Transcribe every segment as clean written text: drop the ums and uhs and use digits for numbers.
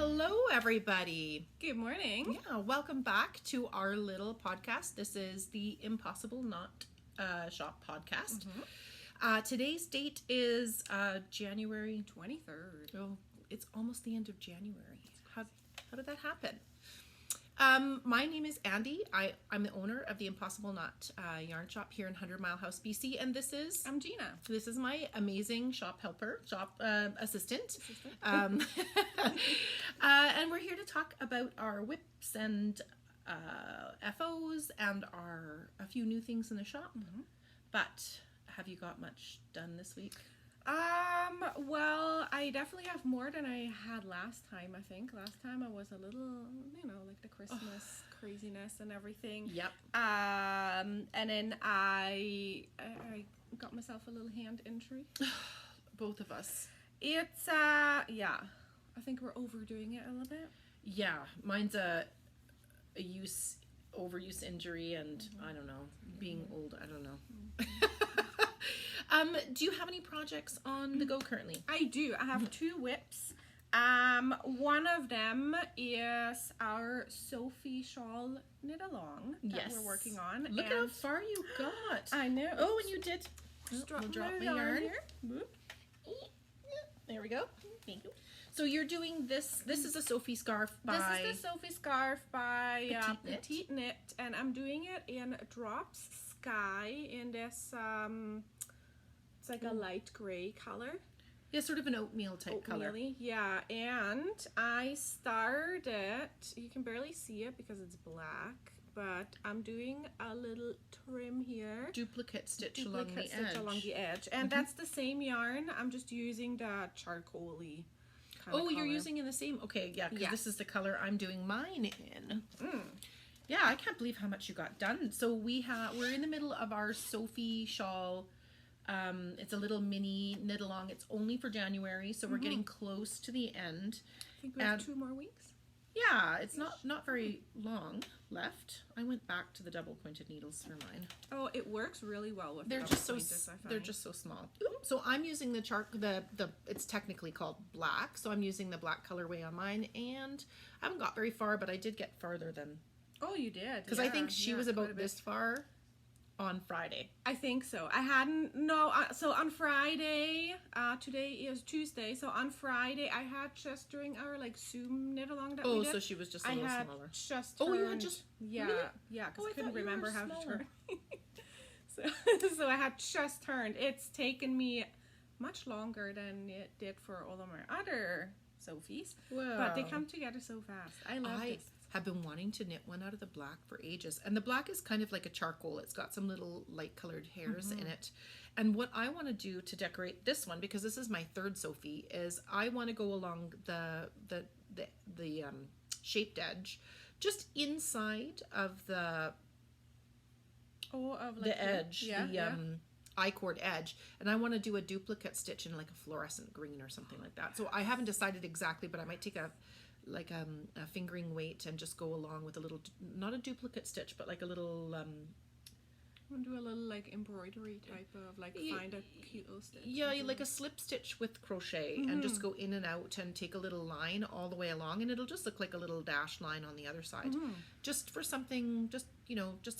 Hello, everybody. Good morning. Yeah, welcome back to our little podcast. This is the Impossible Not Shop podcast. Today's date is January 23rd. Oh, it's almost the end of January. How did that happen? My name is Andie. I'm the owner of the Impossible Not yarn shop here in 100 Mile House, BC, and this is I'm Gina. This is my amazing shop assistant. And we're here to talk about our WIPs and FOs and a few new things in the shop. But have you got much done this week? Well, I definitely have more than I had last time, I think. Last time I was a little, like the Christmas craziness and everything. Yep. And then I got myself a little hand injury. Both of us. It's, I think we're overdoing it a little bit. Yeah, mine's a overuse injury, and I don't know, being old, I don't know. Do you have any projects on the go currently? I do. I have two WIPs. One of them is our Sophie shawl knit along that we're working on. Look at how far you got. I know. Oh, and you did. We'll drop my yarn here. There we go. Thank you. So you're doing this. This is a Sophie scarf by... This is the Sophie scarf by Petite Knit, and I'm doing it in Drops Sky in this... it's like a light gray color. Yeah, sort of an oatmeal type color. Yeah, and I started, you can barely see it because it's black, but I'm doing a little trim here. Duplicate stitch along the edge. And that's the same yarn. I'm just using the charcoaly kind of color. You're using in the same, okay, yeah, because this is the color I'm doing mine in. Yeah, I can't believe how much you got done. So we're in the middle of our Sophie shawl. It's a little mini knit along. It's only for January, so we're getting close to the end. I think we have 2 more weeks. Yeah, it's not very long left. I went back to the double pointed needles for mine. Oh, it works really well with they're just so small. So I'm using the it's technically called black, so I'm using the black colorway on mine, and I haven't got very far, but I did get farther than. Oh, you did. Because I think she was about this far on Friday. I think so. So on Friday, today is Tuesday, so on Friday I had just during our Zoom knit along that we did. So she was just a little smaller. Just turned, you had just because I couldn't remember how to turn. So I had just turned. It's taken me much longer than it did for all of my other Sophies. Wow. But they come together so fast. I love this. Have been wanting to knit one out of the black for ages, and the black is kind of like a charcoal. It's got some little light colored hairs in it, and what I want to do to decorate this one, because this is my third Sophie, is I want to go along the shaped edge, just inside of the edge, I-cord edge, and I want to do a duplicate stitch in like a fluorescent green or something like that. So I haven't decided exactly, but I might take a fingering weight and just go along with a little, not a duplicate stitch, but like a little do a little embroidery type of find a cute little stitch. Yeah, like a slip stitch with crochet and just go in and out and take a little line all the way along, and it'll just look like a little dashed line on the other side. Just for something, just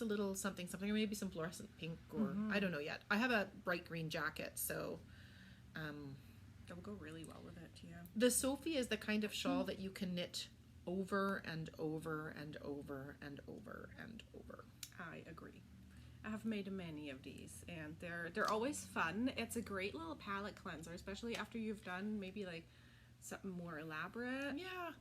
a little something, or maybe some fluorescent pink, or I don't know yet. I have a bright green jacket, so that will go really well with it. Yeah. The Sophie is the kind of shawl that you can knit over and over and over and over and over. I agree. I have made many of these, and they're always fun. It's a great little palette cleanser, especially after you've done maybe something more elaborate. Yeah,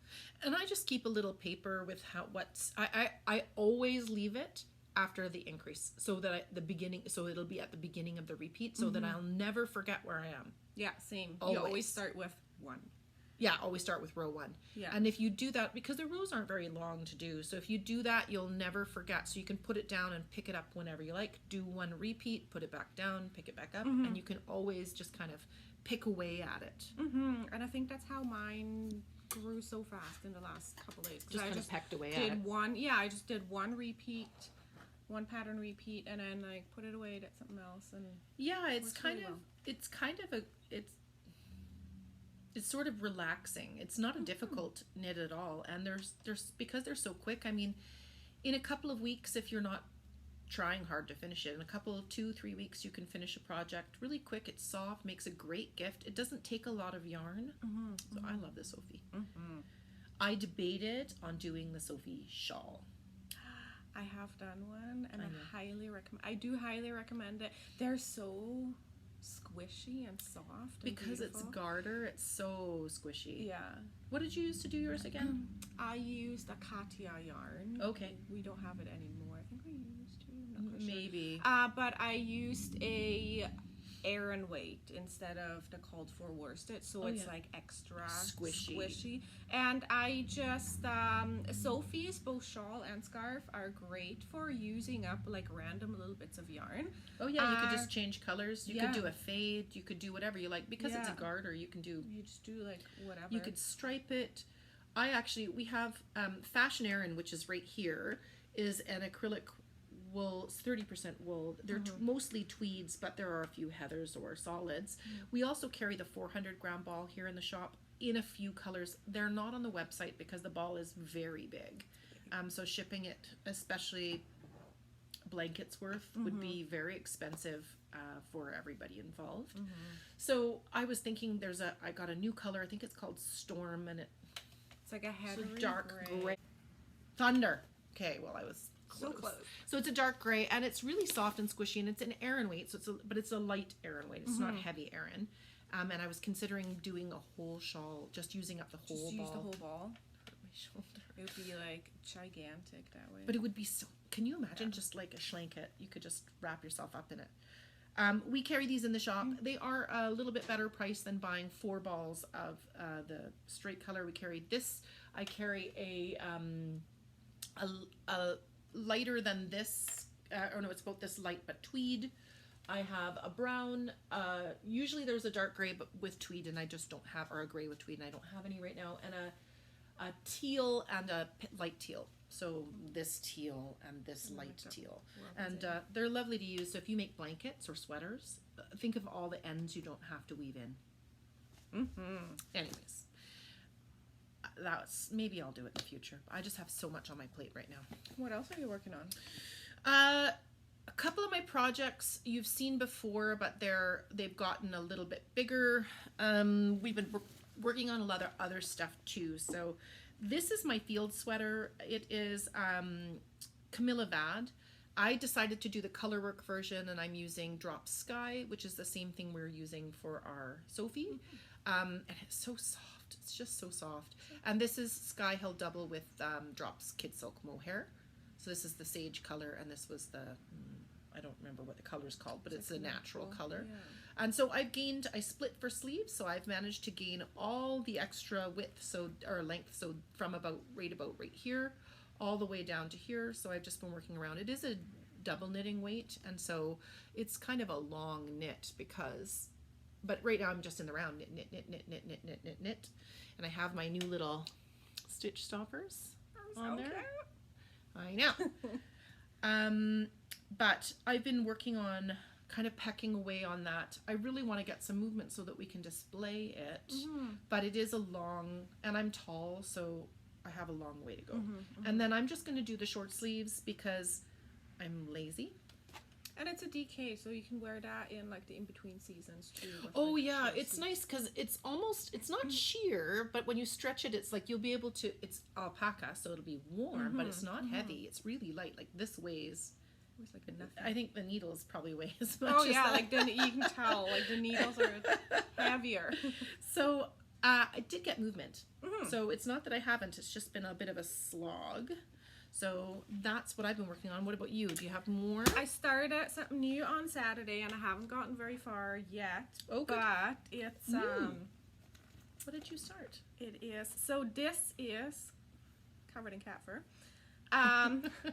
and I just keep a little paper with I always leave it after the increase, so that it'll be at the beginning of the repeat, so that I'll never forget where I am. Yeah, same. Always. You always start with 1. Yeah, always start with row 1. Yeah. And if you do that, because the rows aren't very long to do, so if you do that, you'll never forget. So you can put it down and pick it up whenever you like. Do 1 repeat, put it back down, pick it back up, and you can always just kind of pick away at it. And I think that's how mine grew so fast in the last couple days. Just kind of pecked away at it. I just did 1 repeat, 1 pattern repeat, and then put it away, did something else, and yeah, it's kind of it's sort of relaxing. It's not a difficult knit at all. And there's because they're so quick, I mean, in a couple of weeks, if you're not trying hard to finish it, in a couple of 2-3 weeks, you can finish a project really quick. It's soft, makes a great gift. It doesn't take a lot of yarn. So I love the Sophie. I debated on doing the Sophie shawl. I have done one, and I do highly recommend it. They're so squishy and soft. Because it's garter, it's so squishy. Yeah. What did you use to do yours again? I used a Katia yarn. Okay. We don't have it anymore. I think we used to. Maybe. But I used a Aran weight instead of the called for worsted, so it's like extra squishy. And I just Sophie's both shawl and scarf are great for using up like random little bits of yarn. Oh yeah, you could just change colors. You could do a fade. You could do whatever you like because it's a garter. You can do. You just do like whatever. You could stripe it. We have Fashion Aran, which is right here, is an acrylic wool. It's 30% wool. They're mostly tweeds, but there are a few heathers or solids. We also carry the 400-gram ball here in the shop in a few colors. They're not on the website because the ball is very big. So shipping it, especially blankets worth, would be very expensive for everybody involved. So I was thinking I got a new color. I think it's called Storm, and it's like a heathery dark gray. Thunder. Okay, well I was close. So close. So it's a dark gray, and it's really soft and squishy, and it's an Aran weight, but it's a light Aran weight. It's not heavy Aran. And I was considering doing a whole shawl, just using up the whole ball. Use the whole ball. Hurt my shoulder. It would be like gigantic that way. But it would be so. Can you imagine just like a schlanket? You could just wrap yourself up in it. We carry these in the shop. They are a little bit better price than buying 4 balls of the straight color. We carry this. I carry a lighter than this, it's about this light but tweed. I have a brown, usually there's a dark gray but with tweed, and I just don't have, or a gray with tweed, and I don't have any right now, and a teal and a light teal. So this teal and this light teal, and they're lovely to use. So if you make blankets or sweaters, think of all the ends you don't have to weave in. Anyways, maybe I'll do it in the future. I just have so much on my plate right now. What else are you working on? A couple of my projects you've seen before, but they've gotten a little bit bigger. We've been working on a lot of other stuff too. So this is my field sweater. It is Camilla Vad. I decided to do the colorwork version, and I'm using Drop Sky, which is the same thing we're using for our Sophie. And it's so soft. It's just so soft. And this is Sky Hill Double with Drops Kid Silk Mohair. So this is the sage color, and this was the, I don't remember what the color's called, but it's a natural color. Yeah. And so I split for sleeves, so I've managed to gain all the extra width, or length, so from about right here, all the way down to here. So I've just been working around. It is a double knitting weight, and so it's kind of a long knit but right now I'm just in the round, knit. And I have my new little stitch stoppers on there. I know. But I've been working on kind of pecking away on that. I really want to get some movement so that we can display it, but it is and I'm tall, so I have a long way to go. And then I'm just going to do the short sleeves because I'm lazy. And it's a DK, so you can wear that in like the in-between seasons too. Oh yeah, it's nice because it's not sheer, but when you stretch it, it's like you'll be able to, it's alpaca, so it'll be warm, but it's not heavy. It's really light. Like this weighs like nothing. I think the needles probably weigh as much. Oh yeah, like you can tell, like the needles are heavier. So I did get movement. So it's not that I haven't, it's just been a bit of a slog. So that's what I've been working on. What about you? Do you have more? I started something new on Saturday, and I haven't gotten very far yet. Oh, good. But it's What did you start? It is this is covered in cat fur.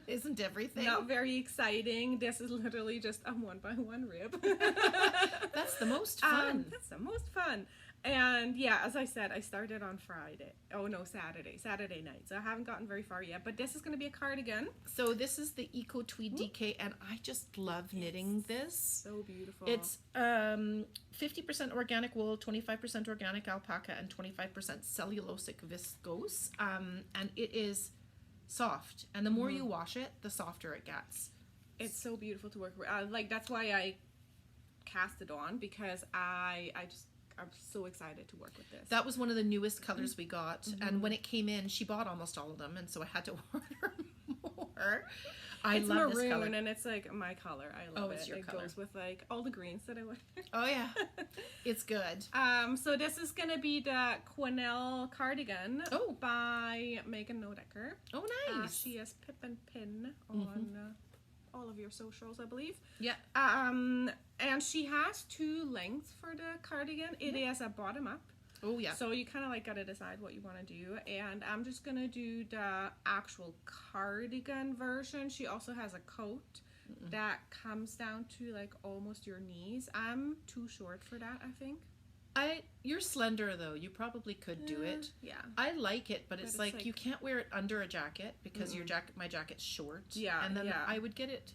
Isn't everything? Not very exciting. This is literally just a 1x1 rib. That's the most fun. That's the most fun. And yeah, as I said, I started on Saturday night. So I haven't gotten very far yet, but this is going to be a cardigan. So this is the Eco Tweed DK, and I just love knitting this. So beautiful. It's 50% organic wool, 25% organic alpaca, and 25% cellulosic viscose. And it is soft, and the more you wash it, the softer it gets. It's so beautiful to work with. Like, that's why I cast it on, because I'm so excited to work with this. That was one of the newest colors we got, and when it came in, she bought almost all of them, and so I had to order more. It's love maroon, this color, and it's like my color. I love it. It's your color. Goes with like all the greens that I wear. Oh yeah, it's good. So this is gonna be the Quenelle cardigan by Megan Nodecker. Oh nice. She has Pip and Pin on all of your socials, I believe. Yeah. And she has 2 lengths for the cardigan. It is a bottom up. Oh yeah. So you kind of like gotta decide what you want to do, and I'm just gonna do the actual cardigan version. She also has a coat that comes down to like almost your knees. I'm too short for that, I think. You're slender though. You probably could do it. Yeah. I like it, but it's like you can't wear it under a jacket because my jacket's short. Yeah. And then I would get it.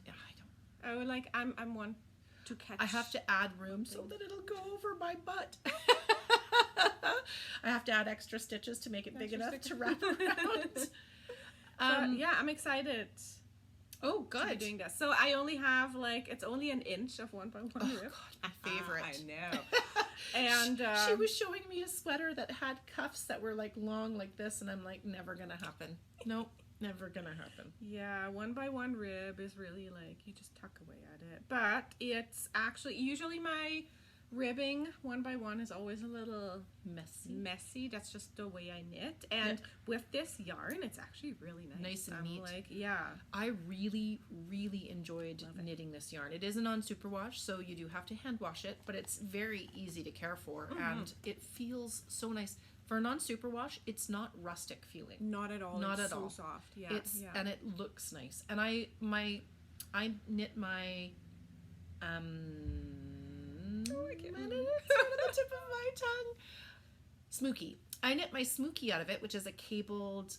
I would like. I'm one to catch. I have to add room so that it'll go over my butt. I have to add extra stitches to make it big enough to wrap around. Yeah, I'm excited. Oh, good. To be doing this. So I only have it's only an inch of 1 by 1 rib. God, my favorite. I know. And she was showing me a sweater that had cuffs that were like long like this, and I'm like, never gonna happen. Nope, never gonna happen. Yeah, 1 by 1 rib is really like you just tuck away at it, but it's actually usually my ribbing 1 by 1 is always a little messy. That's just the way I knit, and with this yarn it's actually really nice and neat. I really enjoyed knitting this yarn. It isn't on superwash, so you do have to hand wash it, but it's very easy to care for, and it feels so nice. For non-superwash, it's not rustic feeling. Not at all. It's so soft. Yeah. And it looks nice. And I knit my I can't remember. It's on the tip of my tongue. Smookie. I knit my smookie out of it, which is a cabled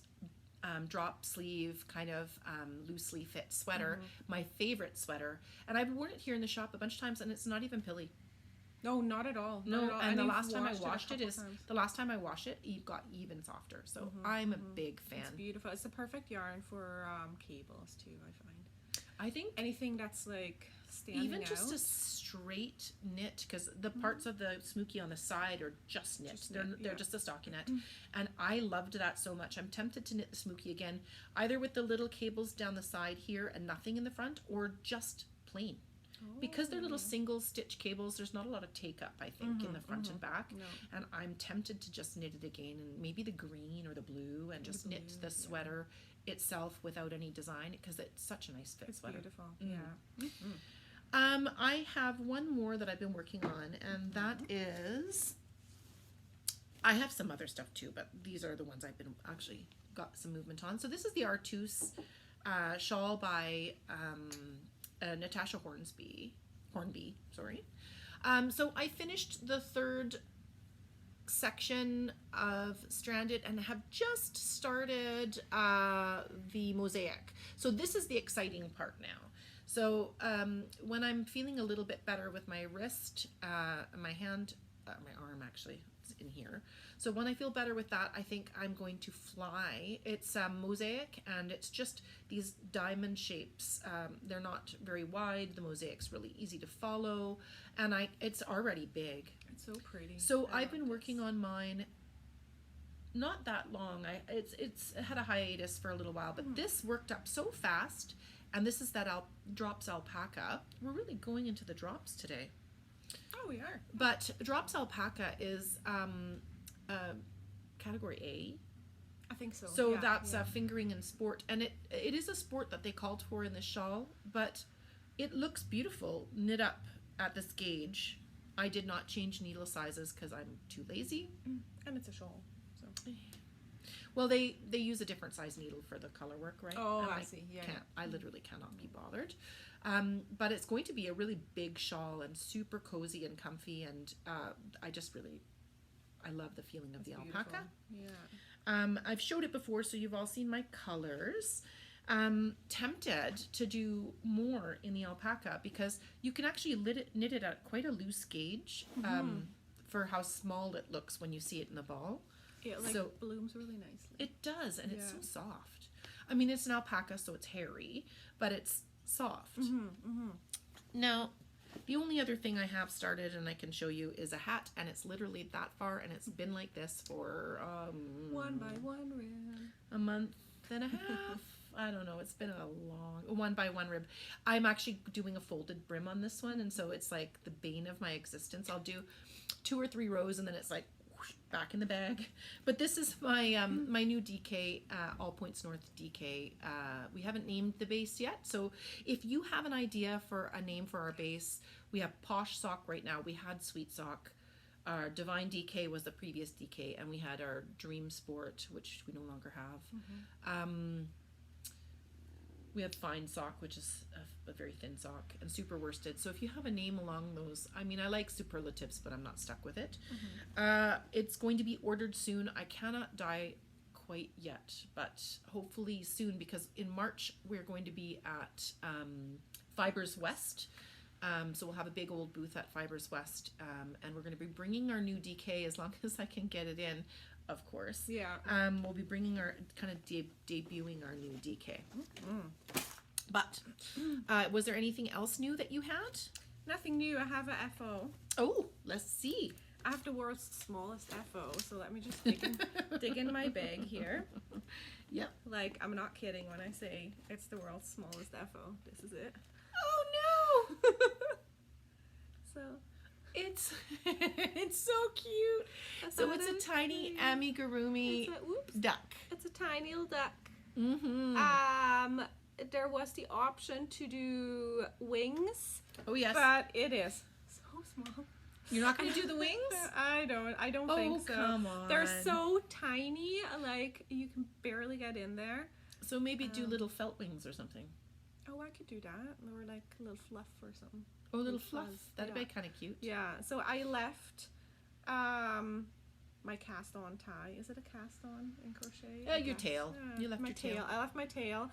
drop sleeve kind of loosely fit sweater. My favorite sweater, and I've worn it here in the shop a bunch of times, and it's not even pilly. No, not at all. No, not at all. And the last time I washed it got even softer. So I'm a big fan. It's beautiful. It's the perfect yarn for cables too, I find. I think anything that's like standing even just out. a straight knit, because the parts of the smookie on the side are just knit. They're just a stockinette, and I loved that so much. I'm tempted to knit the smookie again, either with the little cables down the side here and nothing in the front, or just plain. Because they're little single stitch cables, there's not a lot of take up, I think, in the front and back. No. And I'm tempted to just knit it again, and maybe the green or the blue, and just knit the sweater itself without any design, because it's such a nice fit sweater. Beautiful. I have one more that I've been working on, and that is, I have some other stuff too, but these are the ones I've been actually got some movement on. So this is the Artus shawl by Natasha Hornby, sorry. So I finished the 3rd section of Stranded and have just started the mosaic. So this is the exciting part now. So when I'm feeling a little bit better with my wrist, my hand, my arm actually, it's in here. So when I feel better with that, I think I'm going to fly. It's mosaic, and it's just these diamond shapes. They're not very wide. The mosaic's really easy to follow, and it's already big. It's so pretty. So I've been working on mine not that long. It's had a hiatus for a little while, but this worked up so fast, and this is that Drops Alpaca. We're really going into the drops today. Oh, we are. But Drops Alpaca is category A. I think so. So that's fingering and sport, and it is a sport that they called for in this shawl, but it looks beautiful knit up at this gauge. I did not change needle sizes because I'm too lazy. And it's a shawl, so. Well, they use a different size needle for the color work, right? Oh, and I see. Yeah. I literally cannot be bothered. But it's going to be a really big shawl and super cozy and comfy, and I just really I love the feeling of the alpaca. Yeah. I've showed it before, so you've all seen my colors. Tempted to do more in the alpaca because you can actually knit it at quite a loose gauge for how small it looks when you see it in the ball. It blooms really nicely. It does, and it's so soft. I mean, it's an alpaca, so it's hairy, but it's soft. Now, the only other thing I have started and I can show you is a hat, and it's literally that far, and it's been like this for 1 by 1 rib. A month and a half. I don't know. It's been a long 1 by 1 rib. I'm actually doing a folded brim on this one, and so it's like the bane of my existence. I'll do 2 or 3 rows, and then it's like whoosh, back in the bag. But this is my my new DK, All Points North DK. We haven't named the base yet, so if you have an idea for a name for our base, we have Posh Sock right now. We had Sweet Sock. Our Divine DK was the previous DK, and we had our Dream Sport, which we no longer have. We have Fine Sock, which is a very thin sock, and Super Worsted. So if you have a name along those, I mean, I like superlatives, but I'm not stuck with it. It's going to be ordered soon. I cannot dye quite yet, but hopefully soon, because in March we're going to be at Fibers West. So we'll have a big old booth at Fibers West, and we're going to be bringing our new DK as long as I can get it in. Of course. Yeah. We'll be bringing our kind of debuting our new DK. But was there anything else new that you had? Nothing new. I have a FO. Oh, let's see. I have the world's smallest FO, so let me just dig in my bag here. Yep. Like, I'm not kidding when I say it's the world's smallest FO. This is it. Oh no! So it's it's so cute. So it's a tiny amigurumi duck. It's a tiny little duck. There was the option to do wings. Oh yes. But it is so small. You're not going to do the wings? I don't think so. Come on. They're so tiny, like you can barely get in there. So maybe do little felt wings or something. Oh, I could do that. Or like a little fluff or something. Oh, a little fluff. That'd be kind of cute. Yeah. So I left my cast on tie. Is it a cast on in crochet? Yeah, your tail. You left my your tail. I left my tail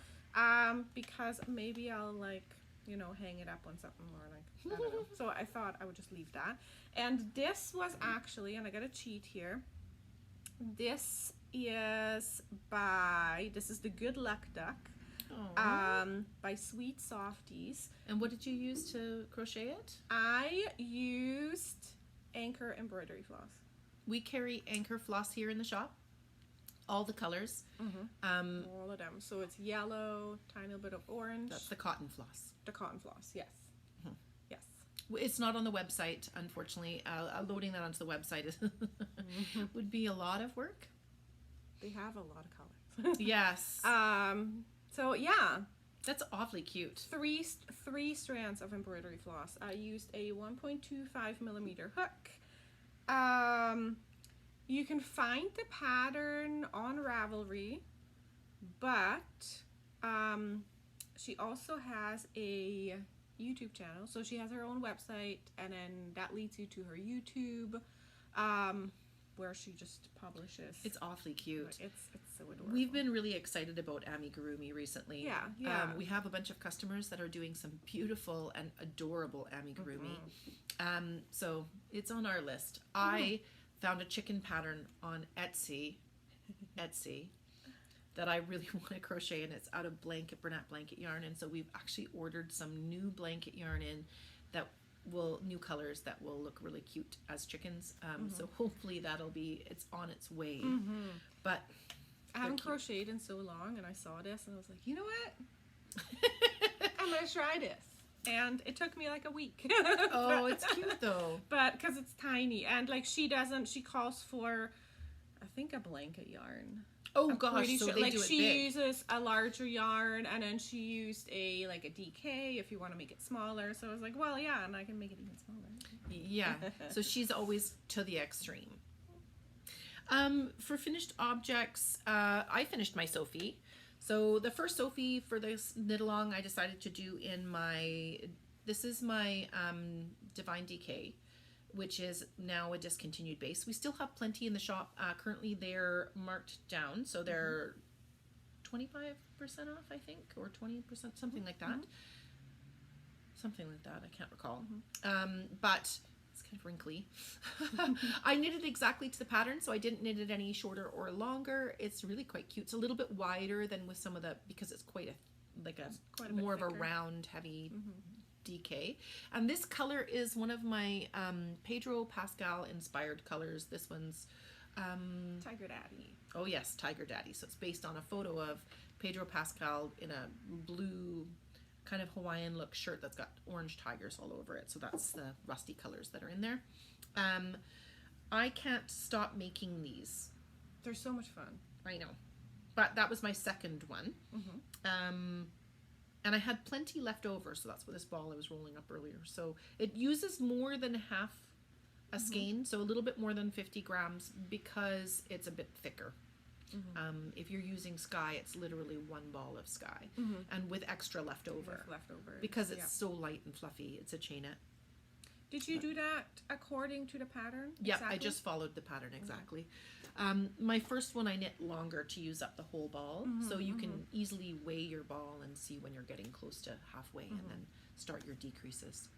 because maybe I'll like, you know, hang it up on something or like, I don't know. So I thought I would just leave that. And this was actually, and I got a cheat here. This is the Good Luck Duck. By Sweet Softies. And what did you use to crochet it? I used Anchor embroidery floss. We carry Anchor floss here in the shop. All the colors. All of them. So it's yellow, tiny little bit of orange. That's the cotton floss. The cotton floss, yes. Yes. It's not on the website, unfortunately. Loading that onto the website would be a lot of work. They have a lot of colors. Yes. So yeah, that's awfully cute. Three strands of embroidery floss. I used a 1.25 millimeter hook. You can find the pattern on Ravelry, but she also has a YouTube channel. So she has her own website, and then that leads you to her YouTube, where she just publishes. It's awfully cute. It's so adorable. We've been really excited about amigurumi recently. Yeah. We have a bunch of customers that are doing some beautiful and adorable amigurumi. So it's on our list. I found a chicken pattern on Etsy that I really want to crochet, and it's out of Bernat blanket yarn, and so we've actually ordered some new blanket yarn in that new colors that will look really cute as chickens. So hopefully it's on its way. But I haven't crocheted in so long, and I saw this and I was like, you know what? I'm gonna try this. And it took me like a week. Oh, it's cute though. But because it's tiny, and like she calls for, I think, a blanket yarn. Oh gosh, so sure. they Like do it she big. uses a larger yarn, and then she used a DK if you want to make it smaller. So I was like, well, yeah, and I can make it even smaller. Yeah. So she's always to the extreme. For finished objects, I finished my Sophie. So the first Sophie for this knit along, I decided to do in this is my Divine DK. which is now a discontinued base. We still have plenty in the shop. Currently they're marked down, so they're 25% off, I think, or 20%, something like that. Something like that, I can't recall. But it's kind of wrinkly. I knitted exactly to the pattern, so I didn't knit it any shorter or longer. It's really quite cute. It's a little bit wider than with some of the, because it's quite a more of a round, heavy DK. And this color is one of my Pedro Pascal inspired colors. This one's Tiger Daddy. Oh yes, Tiger Daddy. So it's based on a photo of Pedro Pascal in a blue kind of Hawaiian look shirt that's got orange tigers all over it. So that's the rusty colors that are in there. I can't stop making these. They're so much fun. I know. But that was my second one. And I had plenty left over, so that's what this ball I was rolling up earlier. So it uses more than half a skein, so a little bit more than 50 grams because it's a bit thicker. If you're using sky, it's literally one ball of sky, and with extra left over. Because it's so light and fluffy. It's a chainette. Did you do that according to the pattern? Yeah, exactly? I just followed the pattern exactly. My first one I knit longer to use up the whole ball, so you can easily weigh your ball and see when you're getting close to halfway, and then start your decreases.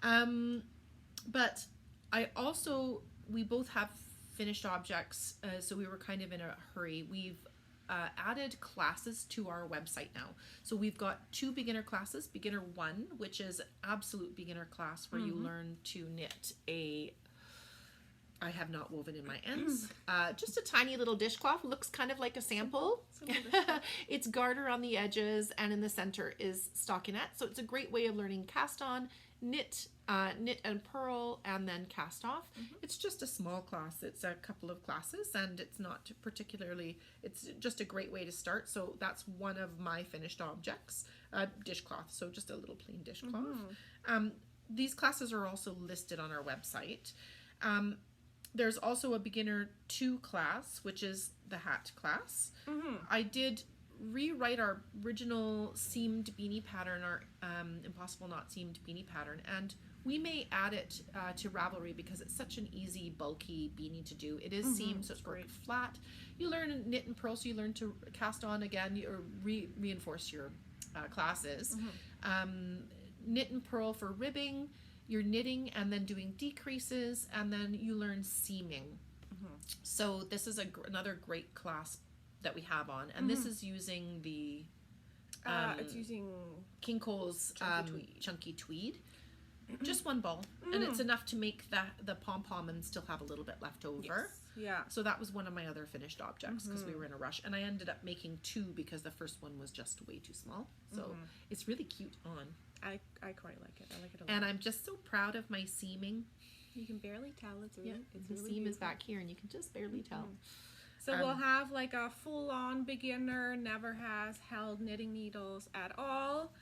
But I also, we both have finished objects, so we were kind of in a hurry. We've added classes to our website now. So we've got 2 beginner classes. Beginner 1, which is absolute beginner class where you learn to knit a, I have not woven in my ends, just a tiny little dishcloth. Looks kind of like a sample. It's garter on the edges, and in the center is stockinette. So it's a great way of learning cast on, knit and purl, and then cast off. It's just a small class. It's a couple of classes, and it's not particularly, it's just a great way to start. So that's one of my finished objects, dishcloth. So just a little plain dishcloth. These classes are also listed on our website. There's also a beginner 2 class, which is the hat class. I did rewrite our original seamed beanie pattern, our impossible knot seamed beanie pattern, and we may add it to Ravelry because it's such an easy, bulky beanie to do. It is seamed, so it's great flat. You learn knit and purl, so you learn to cast on again, or reinforce your classes. Knit and purl for ribbing. You're knitting and then doing decreases, and then you learn seaming. So this is another great class that we have on, and this is using the it's using King Cole's chunky tweed. Just one ball, and it's enough to make the pom-pom and still have a little bit left over. Yeah. So that was one of my other finished objects because we were in a rush, and I ended up making 2 because the first one was just way too small. So it's really cute on. I quite like it. I like it a lot. And I'm just so proud of my seaming. You can barely tell. It's really, the seam is back here, and you can just barely tell. So we'll have like a full-on beginner, never has held knitting needles at all,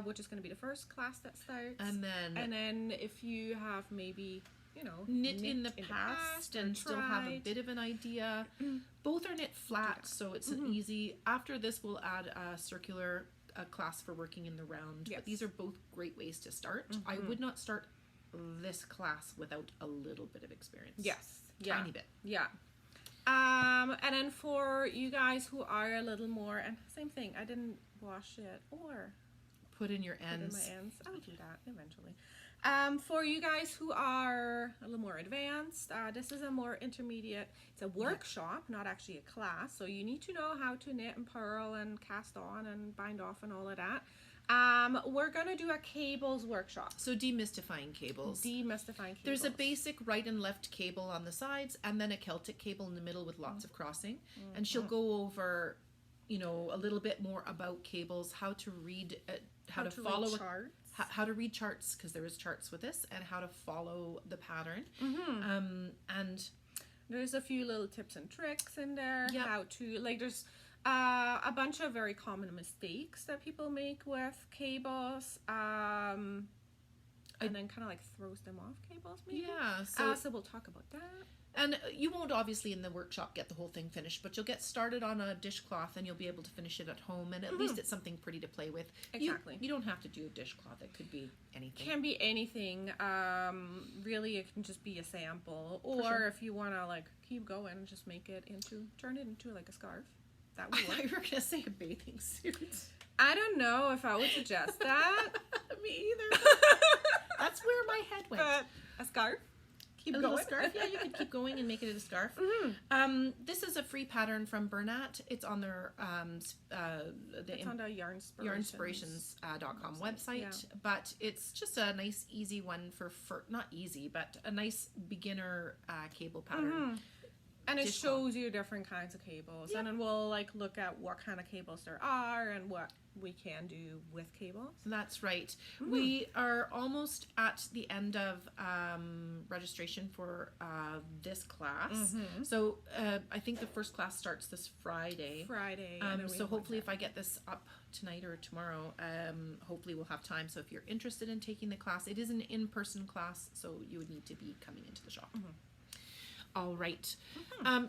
which is going to be the first class that starts. And then if you have maybe, you know, knit in the past and still have a bit of an idea, both are knit flat, so it's an easy. After this, we'll add a circular class for working in the round. But these are both great ways to start. I would not start this class without a little bit of experience. Tiny bit. And then for you guys who are a little more, and same thing, I didn't wash it or put in your ends. Put in my ends. I'll do that eventually. For you guys who are a little more advanced, this is a more intermediate, it's a workshop, not actually a class, so you need to know how to knit and purl and cast on and bind off and all of that. We're going to do a cables workshop. So demystifying cables. There's a basic right and left cable on the sides, and then a Celtic cable in the middle with lots of crossing. And she'll go over, you know, a little bit more about cables, how to read, how to follow charts. How to read charts, because there is charts with this, and how to follow the pattern. And there's a few little tips and tricks in there. How to, like, there's a bunch of very common mistakes that people make with cables, and then kind of like throws them off cables maybe. So so we'll talk about that. And you won't obviously in the workshop get the whole thing finished, but you'll get started on a dishcloth and you'll be able to finish it at home, and at least it's something pretty to play with. Exactly. You don't have to do a dishcloth. It could be anything. Can be anything. Really, it can just be a sample, or if you want to like keep going, just turn it into like a scarf. That would work. I thought you were gonna say a bathing suit. I don't know if I would suggest that. Me either. That's where my head went. A scarf. Keep going. Scarf. Yeah, you could keep going and make it a scarf. This is a free pattern from Bernat. It's on their it's on the yarnspirations.com website, but it's just a nice, easy one for not easy, but a nice beginner cable pattern. And it shows you different kinds of cables, and then we'll like look at what kind of cables there are and what we can do with cables. That's right. We are almost at the end of registration for this class. So I think the first class starts this Friday. So hopefully if I get this up tonight or tomorrow, hopefully we'll have time. So if you're interested in taking the class, it is an in-person class, so you would need to be coming into the shop. All right.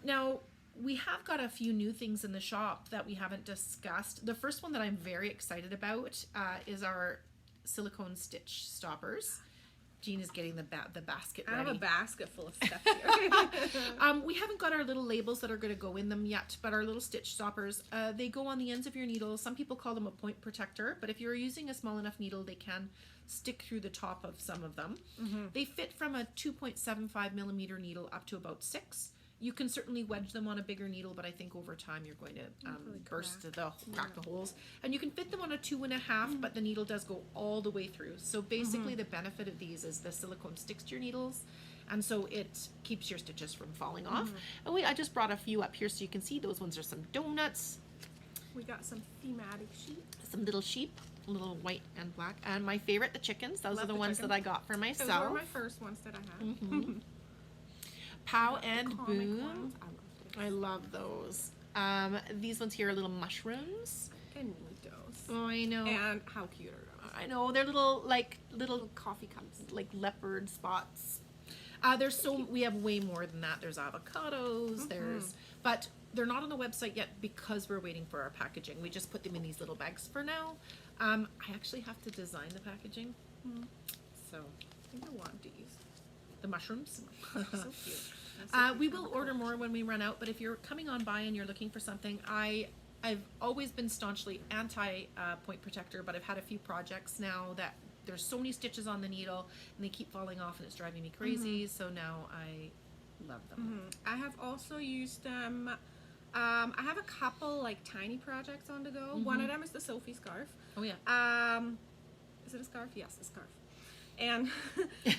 Now, we have got a few new things in the shop that we haven't discussed. The first one that I'm very excited about is our silicone stitch stoppers. Gina's getting the basket ready. I have a basket full of stuff here. We haven't got our little labels that are going to go in them yet, but our little stitch stoppers, they go on the ends of your needles. Some people call them a point protector, but if you're using a small enough needle, they can stick through the top of some of them. They fit from a 2.75 millimeter needle up to about 6. You can certainly wedge them on a bigger needle, but I think over time you're going to crack the holes. And you can fit them on a 2.5, but the needle does go all the way through. So basically the benefit of these is the silicone sticks to your needles, and so it keeps your stitches from falling off. And I just brought a few up here so you can see. Those ones are some donuts. We got some thematic sheep. Some little sheep. Little white and black, and my favorite, the chickens. Those are the ones that I got for myself. Those were my first ones that I had. Pow and Boom. I love those. These ones here are little mushrooms. And need those. Oh, I know. And how cute are those? I know. They're little coffee cups, like leopard spots. We have way more than that. There's avocados. But they're not on the website yet because we're waiting for our packaging. We just put them in these little bags for now. I actually have to design the packaging. So I think I want these. The mushrooms. So cute. We will order more when we run out, but if you're coming on by and you're looking for something, I've always been staunchly anti point protector, but I've had a few projects now that there's so many stitches on the needle and they keep falling off and it's driving me crazy. So now I love them. I have also used them. I have a couple like tiny projects on the go. One of them is the Sophie scarf. Oh yeah. Is it a scarf? Yes, a scarf. And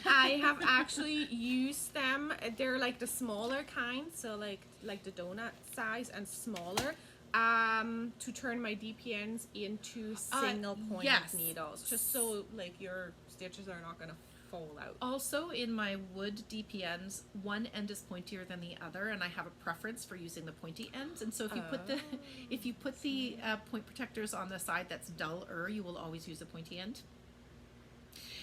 I have actually used them. They're like the smaller kind, so like the donut size and smaller, to turn my DPNs into single point needles, just so like your stitches are not gonna fall out. Also, in my wood DPNs, one end is pointier than the other, and I have a preference for using the pointy ends. And so if you put the point protectors on the side that's duller, you will always use a pointy end.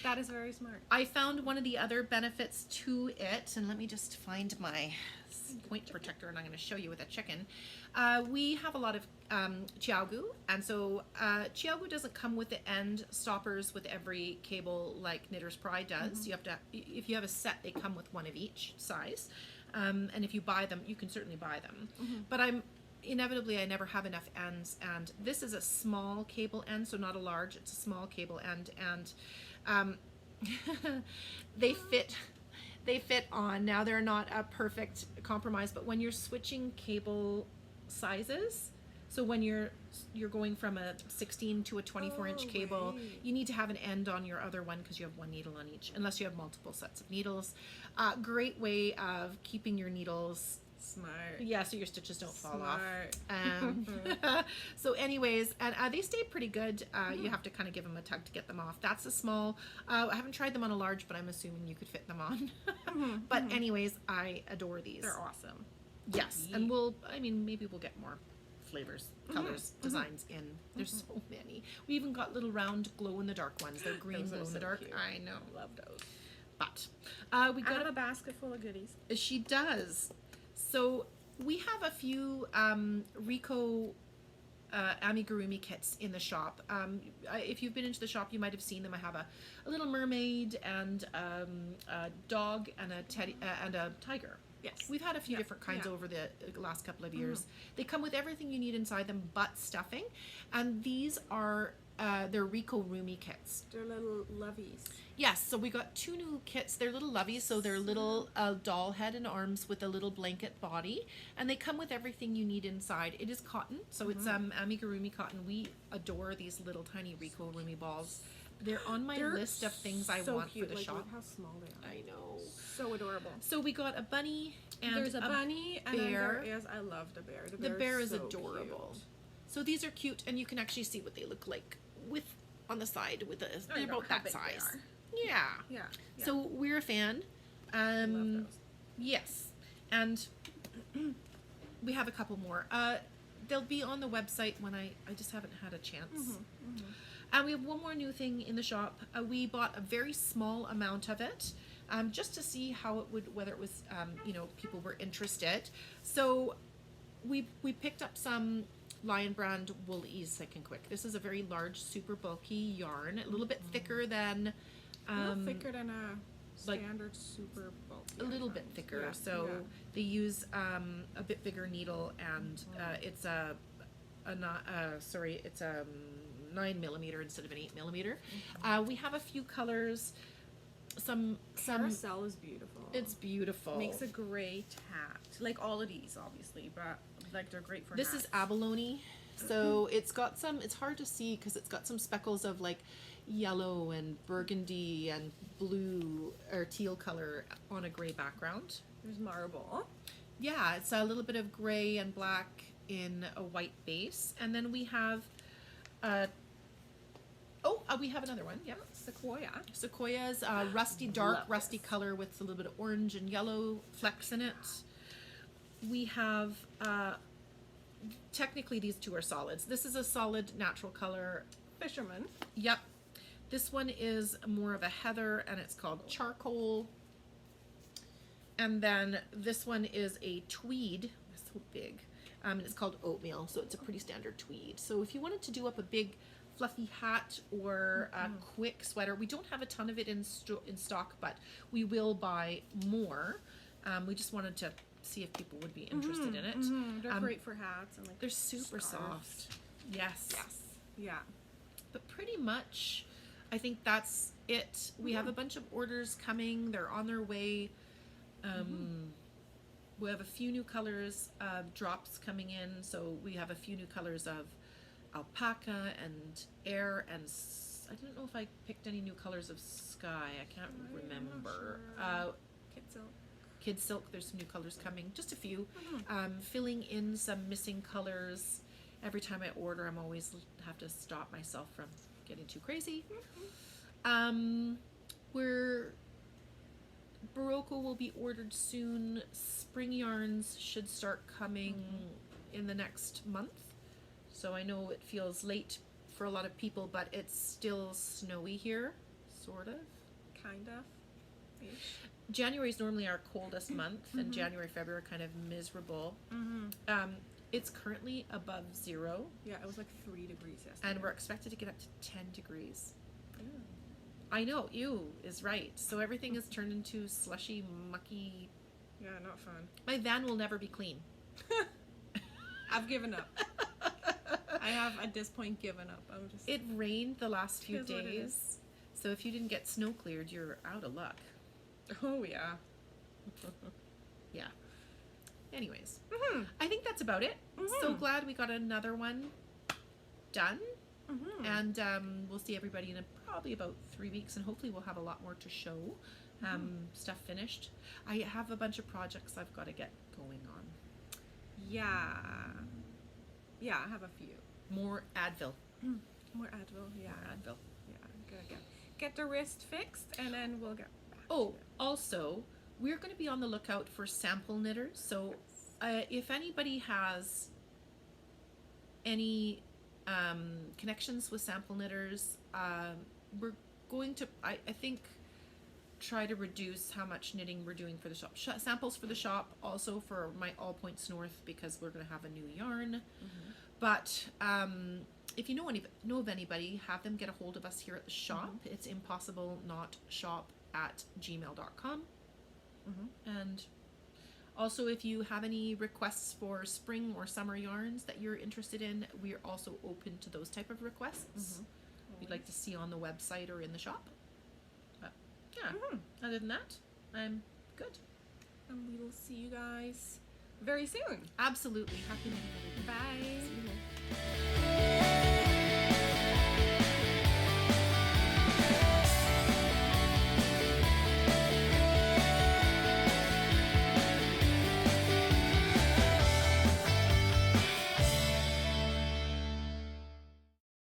That is very smart. I found one of the other benefits to it, and let me just find my point protector, and I'm going to show you with a chicken. We have a lot of chiaogu, and so chiaogu doesn't come with the end stoppers with every cable like Knitter's Pride does. You have to, if you have a set, they come with one of each size, and if you buy them, you can certainly buy them. But inevitably I never have enough ends, and this is a small cable end, so not a large, it's a small cable end, and they fit on. Now they're not a perfect compromise, but when you're switching cable sizes, so when you're going from a 16 to a 24-inch cable, you need to have an end on your other one because you have one needle on each, unless you have multiple sets of needles. Great way of keeping your needles smart. Yeah, so your stitches don't fall off. So anyways, and they stay pretty good. You have to kind of give them a tug to get them off. That's a small. I haven't tried them on a large, but I'm assuming you could fit them on. But anyways, I adore these. They're awesome. Yes, and maybe we'll get more flavors, colors, designs in. There's so many. We even got little round glow in the dark ones. They're green glow in the dark. Cute. I know. Love those. But we I have got a basket full of goodies. She does. So we have a few Rico amigurumi kits in the shop. If you've been into the shop, you might have seen them. I have a little mermaid and a dog and a teddy and a tiger. Yes. We've had a few different kinds over the last couple of years. They come with everything you need inside them but stuffing. And these are they're Rico Rumi kits. They're little lovies. Yes, so we got 2 new kits. They're little lovies, so they're little doll head and arms with a little blanket body, and they come with everything you need inside. It is cotton, so it's amigurumi cotton. We adore these little tiny Rico Rumi balls. They're on my list of things I want cute. for the shop. Look how small they are. I know. So adorable. So we got a bunny and there's a bunny and then bear. there is, I love the bear. The bear is so adorable. Cute. So these are cute, and you can actually see what they look like with on the side with they're about that size. Yeah. So we're a fan. Love those. Yes, and we have a couple more. They'll be on the website when I just haven't had a chance. And we have one more new thing in the shop. We bought a very small amount of it, just to see how it would, whether it was, people were interested. So we picked up some Lion Brand Wool-Ease Thick and Quick. This is a very large, super bulky yarn, a little bit thicker than a little thicker than a standard super bulky. A little bit thicker. They use a bit bigger needle, and it's a 9mm instead of an 8mm. We have a few colors. Some Carousel is beautiful. It's beautiful. Makes a great hat. Like all of these, obviously, but like they're great for This hats. is abalone. So it's got some, it's hard to see because it's got some speckles of like yellow and burgundy and blue or teal color on a gray background. There's marble. Yeah, it's a little bit of gray and black in a white base. And then we have we have another one. Yeah, Sequoia's rusty, dark rusty color with a little bit of orange and yellow flecks in it. We have technically these two are solids. This is a solid natural color. Fisherman. Yep. This one is more of a heather, and it's called charcoal. And then this one is a tweed. It's so big. And it's called oatmeal, so it's a pretty standard tweed. So if you wanted to do up a big fluffy hat or a quick sweater, we don't have a ton of it in stock, but we will buy more. We just wanted to see if people would be interested in it. They're great for hats and like they're super scarves. soft. Yes. Yeah. But pretty much, I think that's it. We have a bunch of orders coming. They're on their way. We have a few new colors of drops coming in. So we have a few new colors of Alpaca and Air, and I don't know if I picked any new colors of Sky. I can't remember. Kid silk. Kid silk. There's some new colors coming. Just a few. Filling in some missing colors. Every time I order, I'm always have to stop myself from getting too crazy. Barocco will be ordered soon. Spring yarns should start coming in the next month. So I know it feels late for a lot of people, but it's still snowy here, sort of. Kind of. January is normally our coldest month, and January, February are kind of miserable. It's currently above 0. Yeah, it was like 3 degrees yesterday. And we're expected to get up to 10 degrees. I know, ew is right. So everything is turned into slushy, mucky. Yeah, not fun. My van will never be clean. I've given up. I have at this point given up. It rained the last few days, so if you didn't get snow cleared, you're out of luck. Oh yeah. Yeah. Anyways, I think that's about it. So glad we got another one done. And we'll see everybody in probably about 3 weeks, and hopefully we'll have a lot more to show. Stuff finished. I have a bunch of projects I've got to get going on. Yeah, I have a few. More Advil. More Advil, yeah. More Advil. Yeah, gotta get the wrist fixed, and then we'll get back to it. Also, we're going to be on the lookout for sample knitters. So if anybody has any connections with sample knitters, we're going to, I think, try to reduce how much knitting we're doing for the shop. Samples for the shop, also for my All Points North, because we're going to have a new yarn. But if you know of anybody, have them get a hold of us here at the shop. It's impossiblenotshop@gmail.com. And also, if you have any requests for spring or summer yarns that you're interested in, we are also open to those type of requests. You'd like to see on the website or in the shop. But yeah, other than that, I'm good. And we will see you guys very soon. Absolutely. Happy knitting, everybody. Bye. See you later.